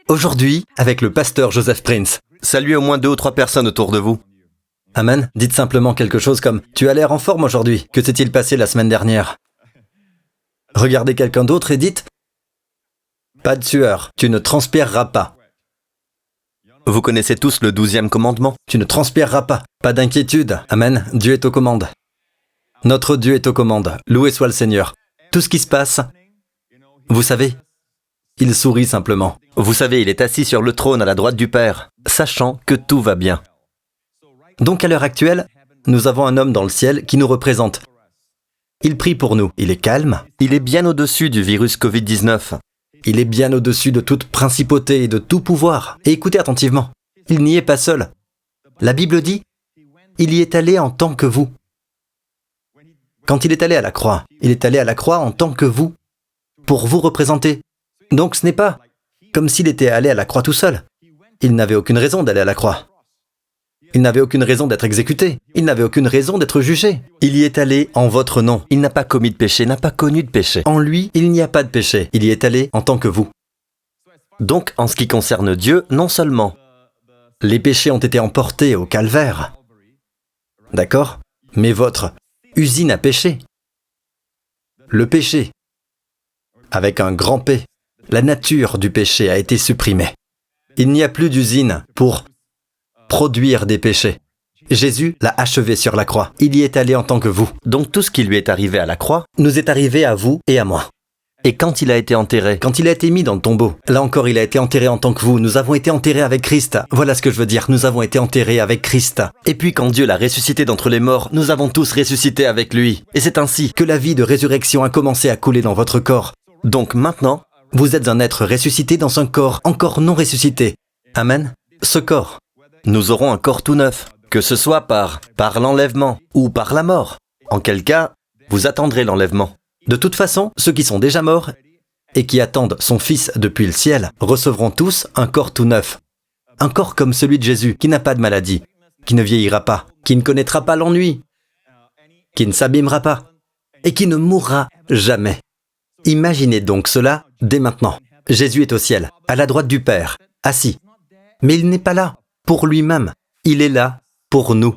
Aujourd'hui, avec le pasteur Joseph Prince. Saluez au moins 2 ou 3 personnes autour de vous. Amen. Dites simplement quelque chose comme « Tu as l'air en forme aujourd'hui. Que s'est-il passé la semaine dernière ?» Regardez quelqu'un d'autre et dites « Pas de sueur. Tu ne transpireras pas. Vous connaissez tous le 12e commandement. Tu ne transpireras pas. Pas d'inquiétude. Amen. Dieu est aux commandes. Notre Dieu est aux commandes. Loué soit le Seigneur. Tout ce qui se passe, vous savez, il sourit simplement. Vous savez, il est assis sur le trône à la droite du Père, sachant que tout va bien. Donc à l'heure actuelle, nous avons un homme dans le ciel qui nous représente. Il prie pour nous. Il est calme. Il est bien au-dessus du virus Covid-19. Il est bien au-dessus de toute principauté et de tout pouvoir. Et écoutez attentivement, il n'y est pas seul. La Bible dit, il y est allé en tant que vous. Quand il est allé à la croix, il est allé à la croix en tant que vous, pour vous représenter. Donc ce n'est pas comme s'il était allé à la croix tout seul. Il n'avait aucune raison d'aller à la croix. Il n'avait aucune raison d'être exécuté. Il n'avait aucune raison d'être jugé. Il y est allé en votre nom. Il n'a pas commis de péché, n'a pas connu de péché. En lui, il n'y a pas de péché. Il y est allé en tant que vous. Donc, en ce qui concerne Dieu, non seulement les péchés ont été emportés au calvaire. D'accord? Mais votre usine à péché, le péché, avec un grand P, la nature du péché a été supprimée. Il n'y a plus d'usine pour produire des péchés. Jésus l'a achevé sur la croix. Il y est allé en tant que vous. Donc tout ce qui lui est arrivé à la croix nous est arrivé à vous et à moi. Et quand il a été enterré, quand il a été mis dans le tombeau, là encore il a été enterré en tant que vous. Nous avons été enterrés avec Christ. Voilà ce que je veux dire. Nous avons été enterrés avec Christ. Et puis quand Dieu l'a ressuscité d'entre les morts, nous avons tous ressuscité avec lui. Et c'est ainsi que la vie de résurrection a commencé à couler dans votre corps. Donc maintenant, vous êtes un être ressuscité dans un corps encore non ressuscité. Amen. Ce corps, nous aurons un corps tout neuf, que ce soit par l'enlèvement ou par la mort. En quel cas, vous attendrez l'enlèvement. De toute façon, ceux qui sont déjà morts et qui attendent son Fils depuis le ciel recevront tous un corps tout neuf. Un corps comme celui de Jésus, qui n'a pas de maladie, qui ne vieillira pas, qui ne connaîtra pas l'ennui, qui ne s'abîmera pas et qui ne mourra jamais. Imaginez donc cela dès maintenant. Jésus est au ciel, à la droite du Père, assis. Mais il n'est pas là pour lui-même, il est là pour nous.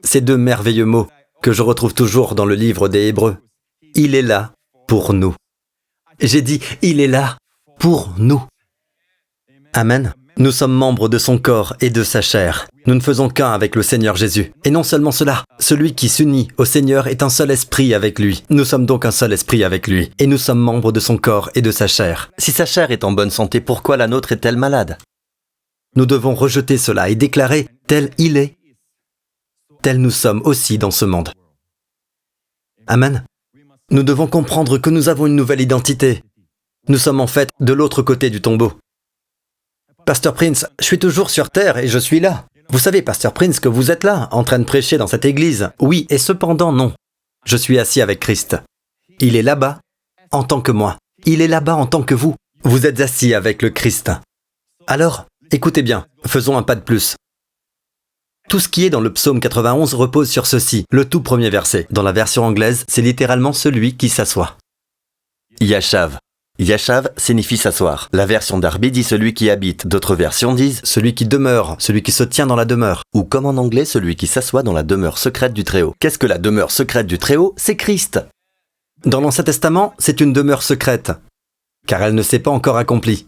Ces 2 merveilleux mots que je retrouve toujours dans le livre des Hébreux. Il est là pour nous. J'ai dit, il est là pour nous. Amen. Nous sommes membres de son corps et de sa chair. Nous ne faisons qu'un avec le Seigneur Jésus. Et non seulement cela, celui qui s'unit au Seigneur est un seul esprit avec lui. Nous sommes donc un seul esprit avec lui. Et nous sommes membres de son corps et de sa chair. Si sa chair est en bonne santé, pourquoi la nôtre est-elle malade? Nous devons rejeter cela et déclarer, tel il est, tel nous sommes aussi dans ce monde. Amen. Nous devons comprendre que nous avons une nouvelle identité. Nous sommes en fait de l'autre côté du tombeau. Pasteur Prince, je suis toujours sur terre et je suis là. Vous savez, Pasteur Prince, que vous êtes là, en train de prêcher dans cette église. Oui, et cependant non. Je suis assis avec Christ. Il est là-bas, en tant que moi. Il est là-bas en tant que vous. Vous êtes assis avec le Christ. Alors, écoutez bien, faisons un pas de plus. Tout ce qui est dans le psaume 91 repose sur ceci, le tout premier verset. Dans la version anglaise, c'est littéralement celui qui s'assoit. Yashav. Yashav signifie s'asseoir. La version Darby dit celui qui habite. D'autres versions disent celui qui demeure, celui qui se tient dans la demeure. Ou comme en anglais, celui qui s'assoit dans la demeure secrète du Très-Haut. Qu'est-ce que la demeure secrète du Très-Haut? C'est Christ. Dans l'Ancien Testament, c'est une demeure secrète, car elle ne s'est pas encore accomplie.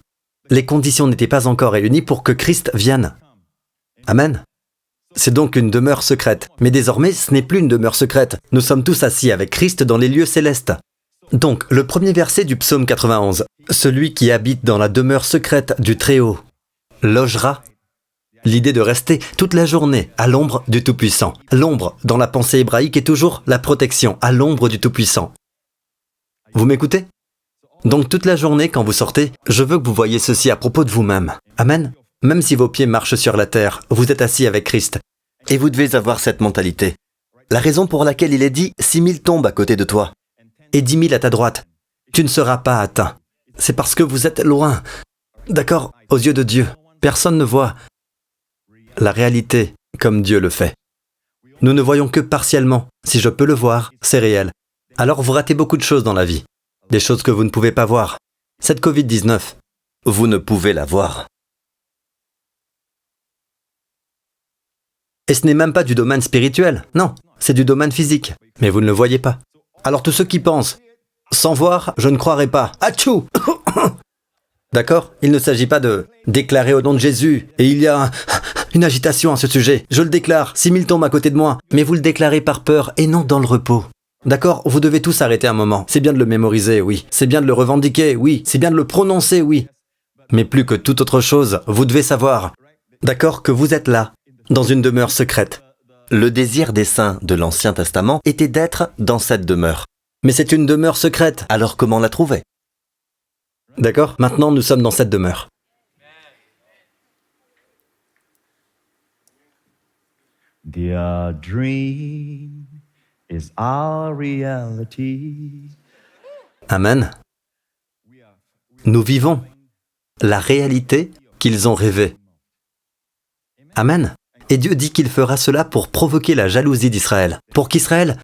Les conditions n'étaient pas encore réunies pour que Christ vienne. Amen. C'est donc une demeure secrète. Mais désormais, ce n'est plus une demeure secrète. Nous sommes tous assis avec Christ dans les lieux célestes. Donc, le premier verset du psaume 91. Celui qui habite dans la demeure secrète du Très-Haut logera. L'idée de rester toute la journée à l'ombre du Tout-Puissant. L'ombre, dans la pensée hébraïque, est toujours la protection, à l'ombre du Tout-Puissant. Vous m'écoutez? Donc toute la journée, quand vous sortez, je veux que vous voyiez ceci à propos de vous-même. Amen. Même si vos pieds marchent sur la terre, vous êtes assis avec Christ. Et vous devez avoir cette mentalité. La raison pour laquelle il est dit 6000 tombent à côté de toi. Et 10 000 à ta droite. Tu ne seras pas atteint. C'est parce que vous êtes loin. D'accord? Aux yeux de Dieu, personne ne voit la réalité comme Dieu le fait. Nous ne voyons que partiellement. Si je peux le voir, c'est réel. Alors vous ratez beaucoup de choses dans la vie. Des choses que vous ne pouvez pas voir. Cette Covid-19, vous ne pouvez la voir. Et ce n'est même pas du domaine spirituel, non, c'est du domaine physique. Mais vous ne le voyez pas. Alors tous ceux qui pensent, sans voir, je ne croirai pas. Atchou. D'accord? Il ne s'agit pas de déclarer au nom de Jésus. Et il y a une agitation à ce sujet. Je le déclare, 6000 tombent à côté de moi. Mais vous le déclarez par peur et non dans le repos. D'accord? Vous devez tous arrêter un moment. C'est bien de le mémoriser, oui. C'est bien de le revendiquer, oui. C'est bien de le prononcer, oui. Mais plus que toute autre chose, vous devez savoir, d'accord, que vous êtes là, dans une demeure secrète. Le désir des saints de l'Ancien Testament était d'être dans cette demeure. Mais c'est une demeure secrète. Alors comment la trouver? D'accord? Maintenant, nous sommes dans cette demeure. Their dream is our reality. Amen. Nous vivons la réalité qu'ils ont rêvée. Amen. Et Dieu dit qu'il fera cela pour provoquer la jalousie d'Israël, pour qu'Israël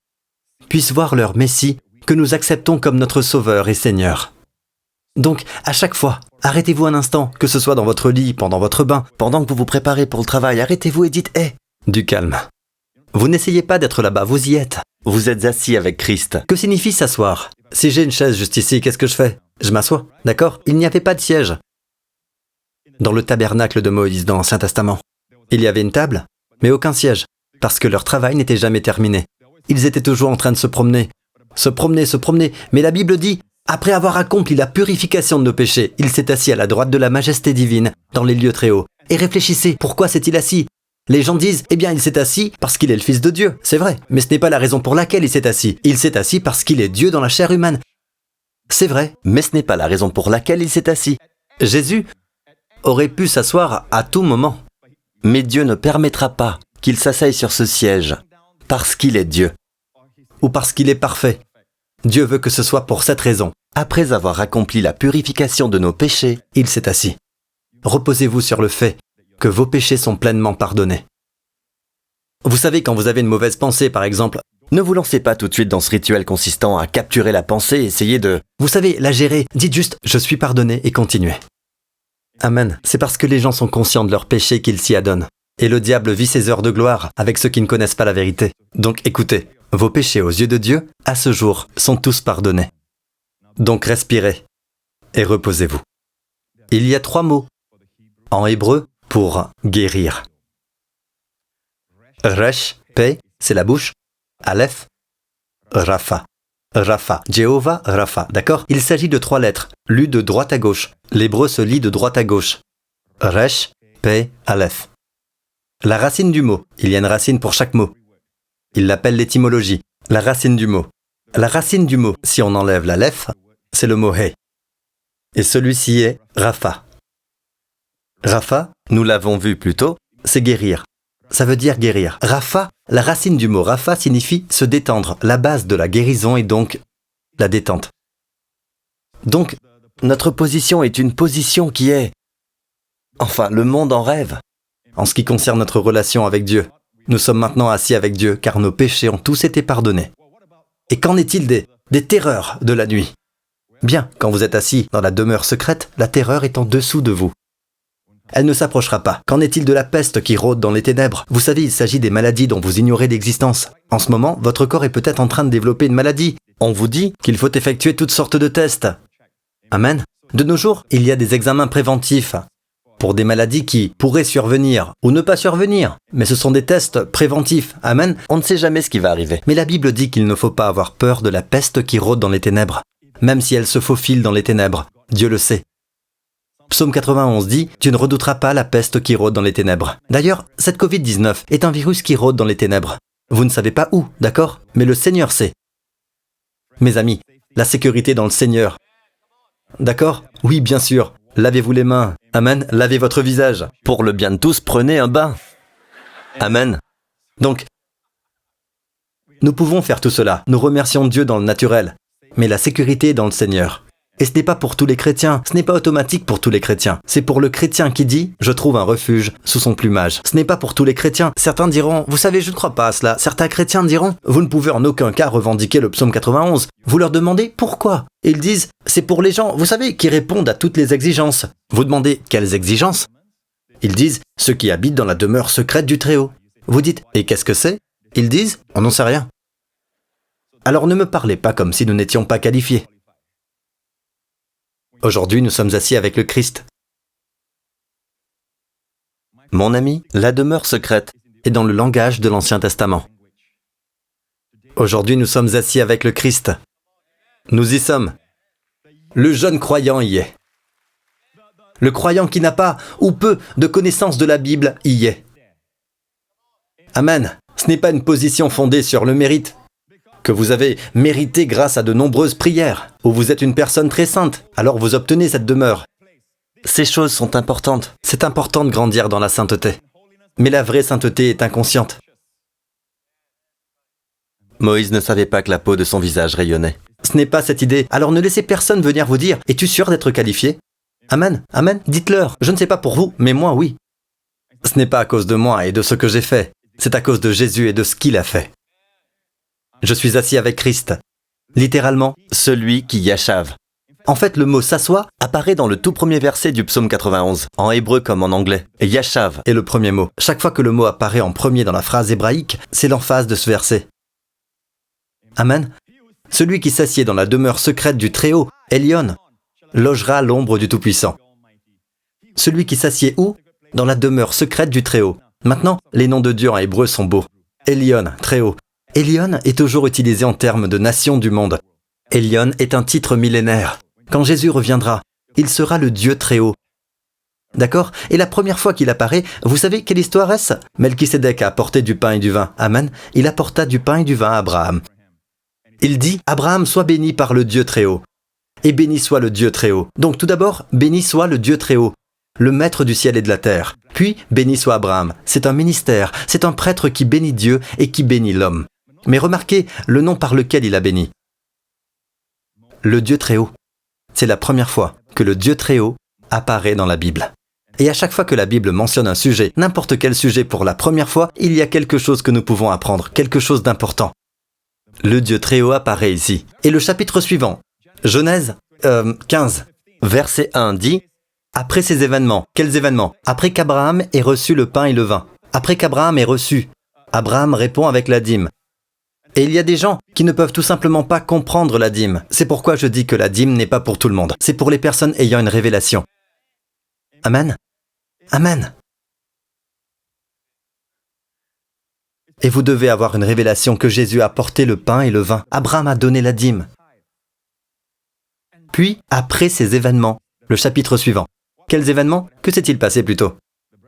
puisse voir leur Messie que nous acceptons comme notre Sauveur et Seigneur. Donc, à chaque fois, arrêtez-vous un instant, que ce soit dans votre lit, pendant votre bain, Pendant que vous vous préparez pour le travail, arrêtez-vous et dites « Hé, du calme. Vous n'essayez pas d'être là-bas, vous y êtes. vous êtes assis avec Christ. Que signifie s'asseoir? Si j'ai une chaise juste ici, qu'est-ce que je fais? Je m'assois, d'accord? Il n'y avait pas de siège. Dans le tabernacle de Moïse dans l'Ancien Testament, il y avait une table, mais aucun siège, parce que leur travail n'était jamais terminé. Ils étaient toujours en train de se promener, mais la Bible dit, après avoir accompli la purification de nos péchés, il s'est assis à la droite de la majesté divine, dans les lieux très hauts. Et réfléchissez, pourquoi s'est-il assis? Les gens disent, eh bien il s'est assis parce qu'il est le Fils de Dieu, c'est vrai, mais ce n'est pas la raison pour laquelle il s'est assis. Il s'est assis parce qu'il est Dieu dans la chair humaine. C'est vrai, Mais ce n'est pas la raison pour laquelle il s'est assis. Jésus aurait pu s'asseoir à tout moment. Mais Dieu ne permettra pas qu'il s'asseye sur ce siège, parce qu'il est Dieu. Ou parce qu'il est parfait. Dieu veut que ce soit pour cette raison. Après avoir accompli la purification de nos péchés, Il s'est assis. Reposez-vous sur le fait que vos péchés sont pleinement pardonnés. Vous savez, quand vous avez une mauvaise pensée, par exemple, ne vous lancez pas tout de suite dans ce rituel consistant à capturer la pensée et essayer de... vous savez, la gérer, dites juste « je suis pardonné » et continuez. Amen. C'est parce que les gens sont conscients de leurs péchés qu'ils s'y adonnent. Et le diable vit ses heures de gloire avec ceux qui ne connaissent pas la vérité. Donc écoutez, vos péchés aux yeux de Dieu, à ce jour, sont tous pardonnés. Donc respirez et reposez-vous. Il y a 3 mots en hébreu pour guérir. Resh, paix, c'est la bouche. Aleph, Rapha. Rapha, Jéhovah, Rapha, d'accord? Il s'agit de 3 lettres, lues de droite à gauche. L'hébreu se lit de droite à gauche. Resh, paix, Aleph. La racine du mot, il y a une racine pour chaque mot. Il l'appelle l'étymologie, la racine du mot. La racine du mot, si on enlève l'Aleph, c'est le mot He. Et celui-ci est Rapha. Rapha, Nous l'avons vu plus tôt, c'est guérir. Ça veut dire guérir. Rapha, la racine du mot Rapha signifie se détendre. La base de la guérison est donc la détente. Donc, notre position est une position qui est... Enfin, le monde en rêve. en ce qui concerne notre relation avec Dieu, nous sommes maintenant assis avec Dieu car nos péchés ont tous été pardonnés. Et qu'en est-il des terreurs de la nuit? Bien, quand vous êtes assis dans la demeure secrète, la terreur est en dessous de vous. Elle ne s'approchera pas. Qu'en est-il de la peste qui rôde dans les ténèbres? Vous savez, il s'agit des maladies dont vous ignorez l'existence. En ce moment, votre corps est peut-être en train de développer une maladie. On vous dit qu'il faut effectuer toutes sortes de tests. Amen. De nos jours, il y a des examens préventifs pour des maladies qui pourraient survenir ou ne pas survenir. Mais ce sont des tests préventifs. Amen. On ne sait jamais ce qui va arriver. Mais la Bible dit qu'il ne faut pas avoir peur de la peste qui rôde dans les ténèbres. Même si elle se faufile dans les ténèbres. Dieu le sait. Psaume 91 dit « Tu ne redouteras pas la peste qui rôde dans les ténèbres ». D'ailleurs, cette Covid-19 est un virus qui rôde dans les ténèbres. Vous ne savez pas où, d'accord? Mais le Seigneur sait. Mes amis, la sécurité dans le Seigneur. D'accord? Oui, bien sûr. Lavez-vous les mains. Amen. Lavez votre visage. Pour le bien de tous, prenez un bain. Amen. Donc, nous pouvons faire tout cela. Nous remercions Dieu dans le naturel. Mais la sécurité est dans le Seigneur. Et ce n'est pas pour tous les chrétiens, ce n'est pas automatique pour tous les chrétiens. C'est pour le chrétien qui dit « Je trouve un refuge sous son plumage ». Ce n'est pas pour tous les chrétiens. Certains diront « Vous savez, je ne crois pas à cela ». Certains chrétiens diront « Vous ne pouvez en aucun cas revendiquer le psaume 91 ». Vous leur demandez « Pourquoi ?» Et ils disent « C'est pour les gens, vous savez, qui répondent à toutes les exigences ». Vous demandez « Quelles exigences ?» Ils disent « Ceux qui habitent dans la demeure secrète du Très-Haut ». Vous dites « Et qu'est-ce que c'est ?» Ils disent « On n'en sait rien ». Alors ne me parlez pas comme si nous n'étions pas qualifiés. Aujourd'hui, nous sommes assis avec le Christ. Mon ami, la demeure secrète est dans le langage de l'Ancien Testament. Aujourd'hui, nous sommes assis avec le Christ. Nous y sommes. Le jeune croyant y est. Le croyant qui n'a pas ou peu de connaissance de la Bible y est. Amen. Ce n'est pas une position fondée sur le mérite, que vous avez mérité grâce à de nombreuses prières, ou vous êtes une personne très sainte, alors vous obtenez cette demeure. Ces choses sont importantes. C'est important de grandir dans la sainteté. Mais la vraie sainteté est inconsciente. Moïse ne savait pas que la peau de son visage rayonnait. Ce n'est pas cette idée. Alors ne laissez personne venir vous dire « Es-tu sûr d'être qualifié ?» Amen, amen, dites-leur. Je ne sais pas pour vous, mais moi, oui. Ce n'est pas à cause de moi et de ce que j'ai fait. C'est à cause de Jésus et de ce qu'il a fait. Je suis assis avec Christ. Littéralement, celui qui yashave. En fait, le mot « s'assoit » apparaît dans le tout premier verset du psaume 91, en hébreu comme en anglais. Yashav est le premier mot. Chaque fois que le mot apparaît en premier dans la phrase hébraïque, c'est l'emphase de ce verset. Amen. Celui qui s'assied dans la demeure secrète du Très-Haut, Elion, logera à l'ombre du Tout-Puissant. Celui qui s'assied où? Dans la demeure secrète du Très-Haut. Maintenant, les noms de Dieu en hébreu sont beaux. Elion, Très-Haut. Elion est toujours utilisé en termes de nation du monde. Elion est un titre millénaire. Quand Jésus reviendra, il sera le Dieu Très-Haut. D'accord? Et la première fois qu'il apparaît, vous savez quelle histoire est-ce? Melchisédek a apporté du pain et du vin. Amen. Il apporta du pain et du vin à Abraham. Il dit, Abraham, sois béni par le Dieu Très-Haut. Et béni soit le Dieu Très-Haut. Donc tout d'abord, béni soit le Dieu Très-Haut, le maître du ciel et de la terre. Puis, béni soit Abraham. C'est un ministère, c'est un prêtre qui bénit Dieu et qui bénit l'homme. Mais remarquez le nom par lequel il a béni. Le Dieu Très-Haut. C'est la première fois que le Dieu Très-Haut apparaît dans la Bible. Et à chaque fois que la Bible mentionne un sujet, n'importe quel sujet pour la première fois, il y a quelque chose que nous pouvons apprendre, quelque chose d'important. Le Dieu Très-Haut apparaît ici. Et le chapitre suivant, Genèse 15, verset 1 dit « Après ces événements, quels événements? Après qu'Abraham ait reçu le pain et le vin. Après qu'Abraham ait reçu, Abraham répond avec la dîme. Et il y a des gens qui ne peuvent tout simplement pas comprendre la dîme. C'est pourquoi je dis que la dîme n'est pas pour tout le monde. C'est pour les personnes ayant une révélation. Amen. Amen. Et vous devez avoir une révélation que Jésus a porté le pain et le vin. Abraham a donné la dîme. Puis, après ces événements, le chapitre suivant. Quels événements? Que s'est-il passé plutôt?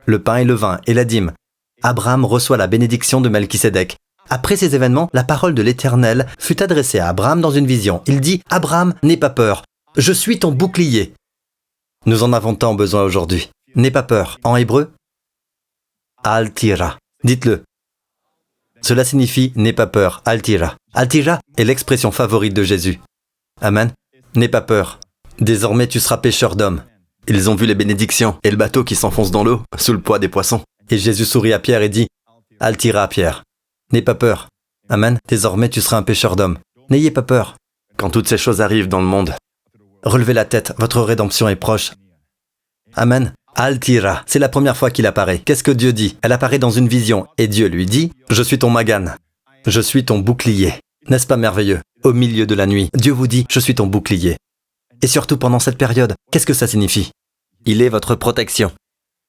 Le pain et le vin et la dîme. Abraham reçoit la bénédiction de Melchisédek. Après ces événements, la parole de l'Éternel fut adressée à Abraham dans une vision. Il dit « Abraham, n'aie pas peur. Je suis ton bouclier. » Nous en avons tant besoin aujourd'hui. N'aie pas peur. En hébreu, Al-Tira. Dites-le. Cela signifie « n'aie pas peur ». Al-Tira. Al-Tira est l'expression favorite de Jésus. Amen. N'aie pas peur. Désormais, tu seras pêcheur d'hommes. Ils ont vu les bénédictions et le bateau qui s'enfonce dans l'eau, sous le poids des poissons. Et Jésus sourit à Pierre et dit « Al-Tira, Pierre. N'aie pas peur. Amen. Désormais, tu seras un pêcheur d'hommes. N'ayez pas peur. Quand toutes ces choses arrivent dans le monde, relevez la tête, votre rédemption est proche. Amen. Al-Tira, c'est la première fois qu'il apparaît. Qu'est-ce que Dieu dit? Elle apparaît dans une vision. Et Dieu lui dit, je suis ton Magan. Je suis ton bouclier. N'est-ce pas merveilleux? Au milieu de la nuit, Dieu vous dit, je suis ton bouclier. Et surtout pendant cette période, qu'est-ce que ça signifie? Il est votre protection.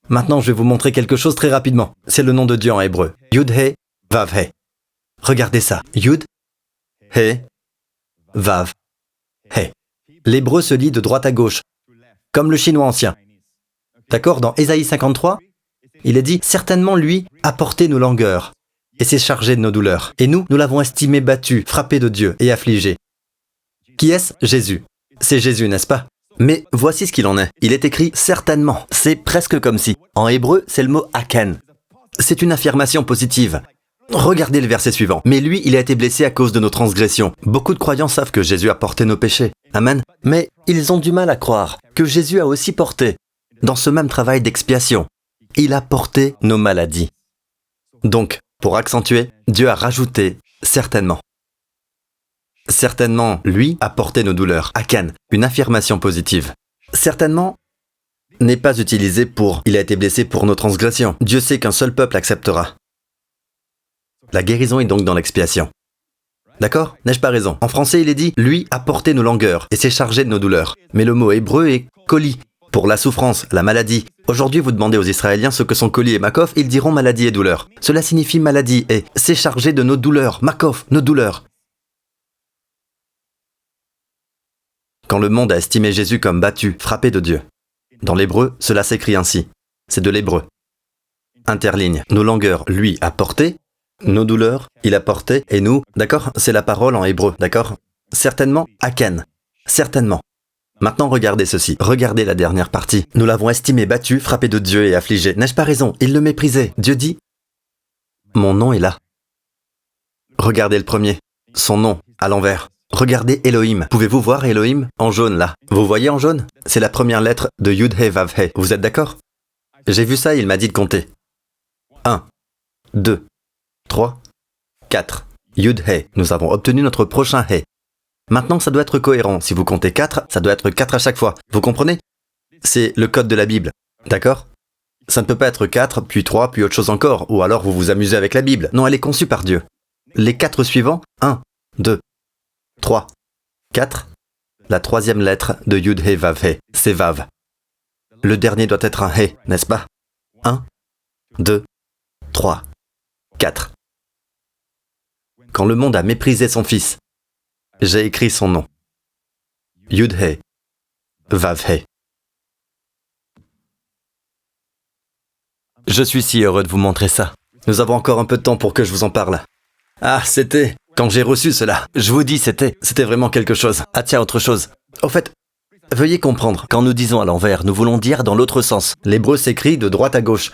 Maintenant, je vais vous montrer quelque chose très rapidement. C'est le nom de Dieu en hébreu. Yud-He, Vav-He. Regardez ça. Yud, He, Vav, He. L'hébreu se lit de droite à gauche, comme le chinois ancien. D'accord? Dans Ésaïe 53, il est dit « Certainement lui a porté nos langueurs et s'est chargé de nos douleurs. Et nous l'avons estimé battu, frappé de Dieu et affligé. » Qui est-ce? Jésus. C'est Jésus, n'est-ce pas? Mais voici ce qu'il en est. Il est écrit « certainement ». C'est presque comme si. En hébreu, c'est le mot « aken ». C'est une affirmation positive. Regardez le verset suivant. Mais lui, il a été blessé à cause de nos transgressions. Beaucoup de croyants savent que Jésus a porté nos péchés. Amen. Mais ils ont du mal à croire que Jésus a aussi porté, dans ce même travail d'expiation, il a porté nos maladies. Donc, pour accentuer, Dieu a rajouté certainement. Certainement, lui a porté nos douleurs. Akan, une affirmation positive. Certainement n'est pas utilisé pour « il a été blessé pour nos transgressions ». Dieu sait qu'un seul peuple acceptera. La guérison est donc dans l'expiation. D'accord? N'ai-je pas raison? En français, il est dit « lui a porté nos langueurs et s'est chargé de nos douleurs ». Mais le mot hébreu est « coli » pour la souffrance, la maladie. Aujourd'hui, vous demandez aux Israéliens ce que sont coli et makov, ils diront maladie et douleur. Cela signifie maladie et s'est chargé de nos douleurs, makov, nos douleurs. Quand le monde a estimé Jésus comme battu, frappé de Dieu. Dans l'hébreu, cela s'écrit ainsi. C'est de l'hébreu. Interligne. Nos langueurs, lui, a porté. Nos douleurs, il a porté. Et nous, d'accord? C'est la parole en hébreu, d'accord? Certainement, aken. Certainement. Maintenant, regardez ceci. Regardez la dernière partie. Nous l'avons estimé battu, frappé de Dieu et affligé. N'ai-je pas raison? Il le méprisait. Dieu dit, mon nom est là. Regardez le premier. Son nom, à l'envers. Regardez Elohim. Pouvez-vous voir Elohim en jaune là? Vous voyez en jaune? C'est la première lettre de Yud-He Vav-He. Vous êtes d'accord? J'ai vu ça et il m'a dit de compter. 1, 2, 3, 4. Yud-He. Nous avons obtenu notre prochain He. Maintenant, ça doit être cohérent. Si vous comptez 4, ça doit être 4 à chaque fois. Vous comprenez? C'est le code de la Bible. D'accord? Ça ne peut pas être 4, puis 3, puis autre chose encore. Ou alors vous vous amusez avec la Bible. Non, elle est conçue par Dieu. Les 4 suivants, 1, 2, 3, 4. La troisième lettre de Yud-He Vav-He, c'est Vav. Le dernier doit être un He, n'est-ce pas? 1, 2, 3, 4. Quand le monde a méprisé son fils, j'ai écrit son nom. Yud-He Vav-He. Je suis si heureux de vous montrer ça. Nous avons encore un peu de temps pour que je vous en parle. Ah, c'était... Quand j'ai reçu cela, je vous dis, c'était vraiment quelque chose. Ah tiens, autre chose. Au fait, veuillez comprendre, quand nous disons à l'envers, nous voulons dire dans l'autre sens. L'hébreu s'écrit de droite à gauche.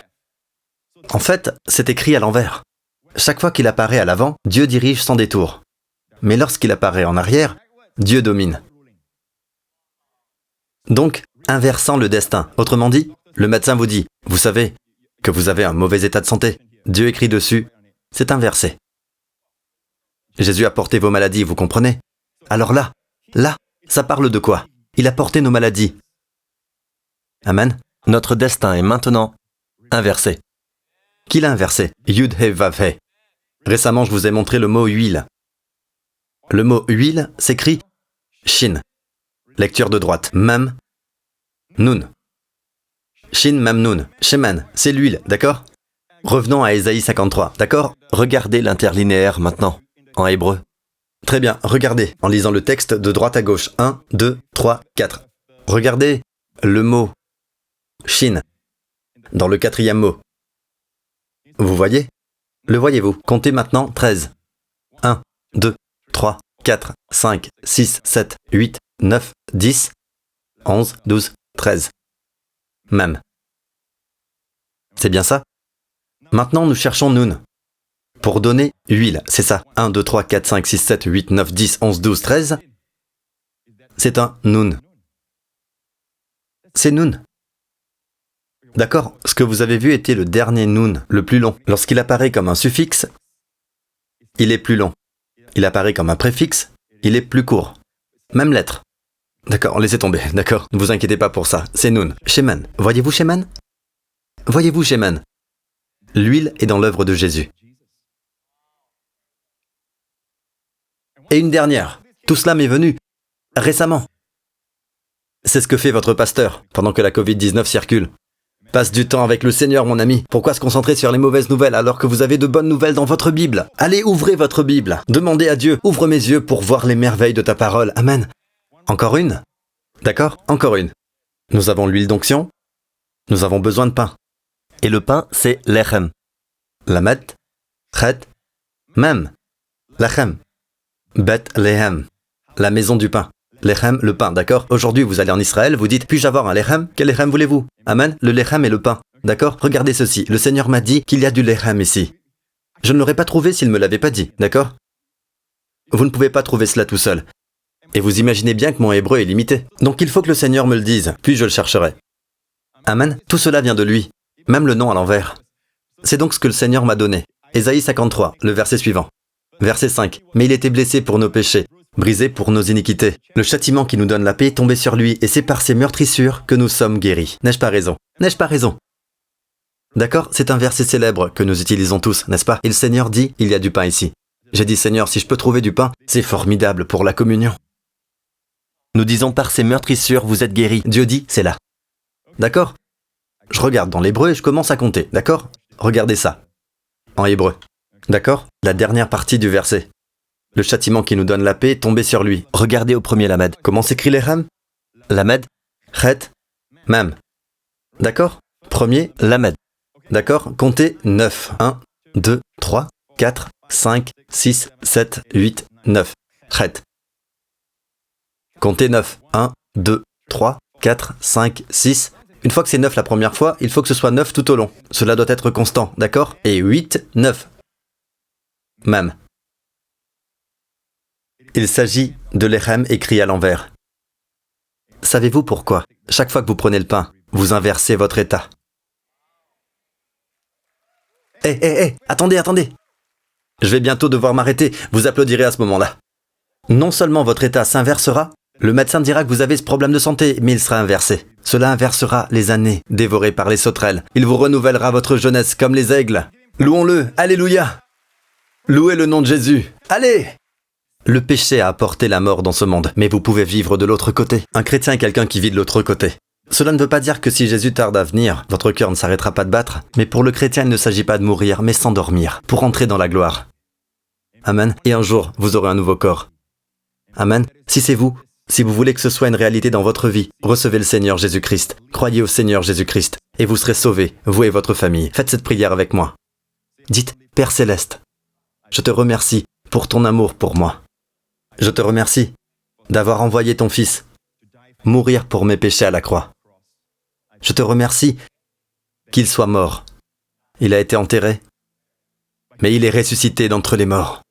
En fait, c'est écrit à l'envers. Chaque fois qu'il apparaît à l'avant, Dieu dirige sans détour. Mais lorsqu'il apparaît en arrière, Dieu domine. Donc, inversant le destin. Autrement dit, le médecin vous dit, vous savez que vous avez un mauvais état de santé. Dieu écrit dessus, c'est inversé. Jésus a porté vos maladies, vous comprenez? Alors là, ça parle de quoi? Il a porté nos maladies. Amen. Notre destin est maintenant inversé. Qui l'a inversé? Yud-He Vav-He. Récemment, je vous ai montré le mot huile. Le mot huile s'écrit Shin. Lecture de droite. Mem, Nun. Shin, Mem, Nun. Shemen, c'est l'huile, d'accord? Revenons à Ésaïe 53, d'accord? Regardez l'interlinéaire maintenant. En hébreu. Très bien, regardez, en lisant le texte de droite à gauche. 1, 2, 3, 4. Regardez le mot Shin dans le 4e mot. Vous voyez? Le voyez-vous? Comptez maintenant 13. 1, 2, 3, 4, 5, 6, 7, 8, 9, 10, 11, 12, 13. Même. C'est bien ça? Maintenant, nous cherchons Nun. Pour donner huile, c'est ça. 1, 2, 3, 4, 5, 6, 7, 8, 9, 10, 11, 12, 13. C'est un Nun. C'est Nun. D'accord? Ce que vous avez vu était le dernier Nun, le plus long. Lorsqu'il apparaît comme un suffixe, il est plus long. Il apparaît comme un préfixe, il est plus court. Même lettre. D'accord, laissez tomber, d'accord? Ne vous inquiétez pas pour ça. C'est Nun. Shemen. Voyez-vous Shemen? Voyez-vous Shemen? L'huile est dans l'œuvre de Jésus. Et une dernière. Tout cela m'est venu récemment. C'est ce que fait votre pasteur pendant que la Covid-19 circule. Passe du temps avec le Seigneur, mon ami. Pourquoi se concentrer sur les mauvaises nouvelles alors que vous avez de bonnes nouvelles dans votre Bible? Allez, ouvrez votre Bible. Demandez à Dieu, ouvre mes yeux pour voir les merveilles de ta parole. Amen. Encore une? D'accord? Encore une. Nous avons l'huile d'onction. Nous avons besoin de pain. Et le pain, c'est lechem. Lamet, chet, mem. Lechem. Bet lehem. La maison du pain. Lechem, le pain, d'accord? Aujourd'hui, vous allez en Israël, vous dites, puis-je avoir un lechem? Quel lechem voulez-vous? Amen? Le lechem est le pain. D'accord? Regardez ceci. Le Seigneur m'a dit qu'il y a du lechem ici. Je ne l'aurais pas trouvé s'il ne me l'avait pas dit, d'accord? Vous ne pouvez pas trouver cela tout seul. Et vous imaginez bien que mon hébreu est limité. Donc il faut que le Seigneur me le dise, puis je le chercherai. Amen. Tout cela vient de lui, même le nom à l'envers. C'est donc ce que le Seigneur m'a donné. Ésaïe 53, le verset suivant. Verset 5. Mais il était blessé pour nos péchés, brisé pour nos iniquités. Le châtiment qui nous donne la paix est tombé sur lui, et c'est par ses meurtrissures que nous sommes guéris. N'ai-je pas raison? N'ai-je pas raison? D'accord? C'est un verset célèbre que nous utilisons tous, n'est-ce pas? Et le Seigneur dit, il y a du pain ici. J'ai dit, Seigneur, si je peux trouver du pain, c'est formidable pour la communion. Nous disons par ses meurtrissures, vous êtes guéris. Dieu dit, c'est là. D'accord? Je regarde dans l'hébreu et je commence à compter, d'accord? Regardez ça. En hébreu. D'accord? La dernière partie du verset. Le châtiment qui nous donne la paix est tombé sur lui. Regardez au premier lamed. Comment s'écrit les ram? Lamed, chet, mem. D'accord? Premier lamed. D'accord? Comptez 9. 1, 2, 3, 4, 5, 6, 7, 8, 9. Chet. Comptez 9. 1, 2, 3, 4, 5, 6. Une fois que c'est 9 la première fois, il faut que ce soit 9 tout au long. Cela doit être constant, d'accord? Et 8, 9. Même. Il s'agit de l'Echem écrit à l'envers. Savez-vous pourquoi? Chaque fois que vous prenez le pain, vous inversez votre état. Attendez. Je vais bientôt devoir m'arrêter, vous applaudirez à ce moment-là. Non seulement votre état s'inversera, le médecin dira que vous avez ce problème de santé, mais il sera inversé. Cela inversera les années dévorées par les sauterelles. Il vous renouvellera votre jeunesse comme les aigles. Louons-le, alléluia! Louez le nom de Jésus. Allez! Le péché a apporté la mort dans ce monde, mais vous pouvez vivre de l'autre côté. Un chrétien est quelqu'un qui vit de l'autre côté. Cela ne veut pas dire que si Jésus tarde à venir, votre cœur ne s'arrêtera pas de battre. Mais pour le chrétien, il ne s'agit pas de mourir, mais s'endormir, pour entrer dans la gloire. Amen. Et un jour, vous aurez un nouveau corps. Amen. Si c'est vous, si vous voulez que ce soit une réalité dans votre vie, recevez le Seigneur Jésus-Christ. Croyez au Seigneur Jésus-Christ, et vous serez sauvés, vous et votre famille. Faites cette prière avec moi. Dites, Père Céleste, je te remercie pour ton amour pour moi. Je te remercie d'avoir envoyé ton Fils mourir pour mes péchés à la croix. Je te remercie qu'il soit mort. Il a été enterré, mais il est ressuscité d'entre les morts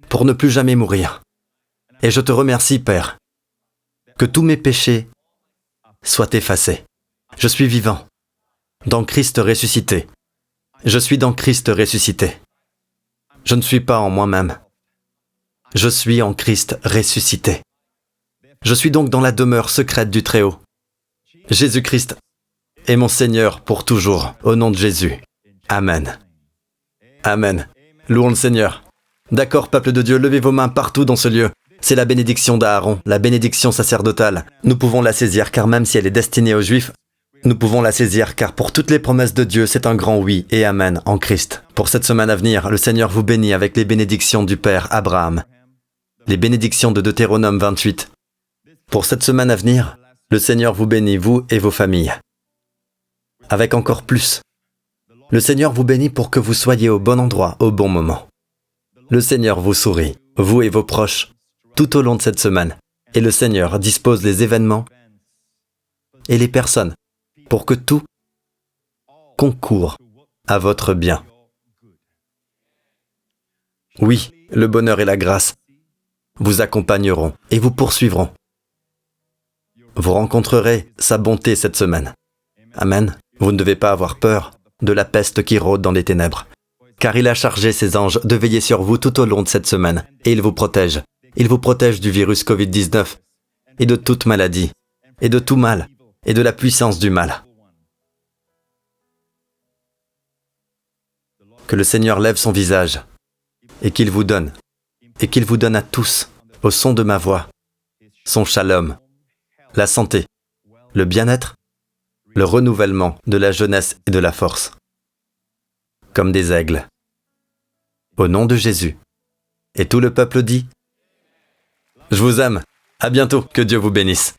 pour ne plus jamais mourir. Et je te remercie, Père, que tous mes péchés soient effacés. Je suis vivant, dans Christ ressuscité. Je suis dans Christ ressuscité. Je ne suis pas en moi-même. Je suis en Christ ressuscité. Je suis donc dans la demeure secrète du Très-Haut. Jésus-Christ est mon Seigneur pour toujours, au nom de Jésus. Amen. Amen. Louons le Seigneur. D'accord, peuple de Dieu, levez vos mains partout dans ce lieu. C'est la bénédiction d'Aaron, la bénédiction sacerdotale. Nous pouvons la saisir, car même si elle est destinée aux Juifs, nous pouvons la saisir, car pour toutes les promesses de Dieu, c'est un grand oui et amen en Christ. Pour cette semaine à venir, le Seigneur vous bénit avec les bénédictions du Père Abraham, les bénédictions de Deutéronome 28. Pour cette semaine à venir, le Seigneur vous bénit, vous et vos familles. Avec encore plus. Le Seigneur vous bénit pour que vous soyez au bon endroit, au bon moment. Le Seigneur vous sourit, vous et vos proches, tout au long de cette semaine. Et le Seigneur dispose les événements et les personnes pour que tout concourt à votre bien. Oui, le bonheur et la grâce vous accompagneront et vous poursuivront. Vous rencontrerez sa bonté cette semaine. Amen. Vous ne devez pas avoir peur de la peste qui rôde dans les ténèbres, car il a chargé ses anges de veiller sur vous tout au long de cette semaine, et il vous protège. Il vous protège du virus Covid-19, et de toute maladie, et de tout mal, et de la puissance du mal. Que le Seigneur lève son visage, et qu'il vous donne à tous, au son de ma voix, son shalom, la santé, le bien-être, le renouvellement de la jeunesse et de la force, comme des aigles. Au nom de Jésus. Et tout le peuple dit, je vous aime. À bientôt. Que Dieu vous bénisse.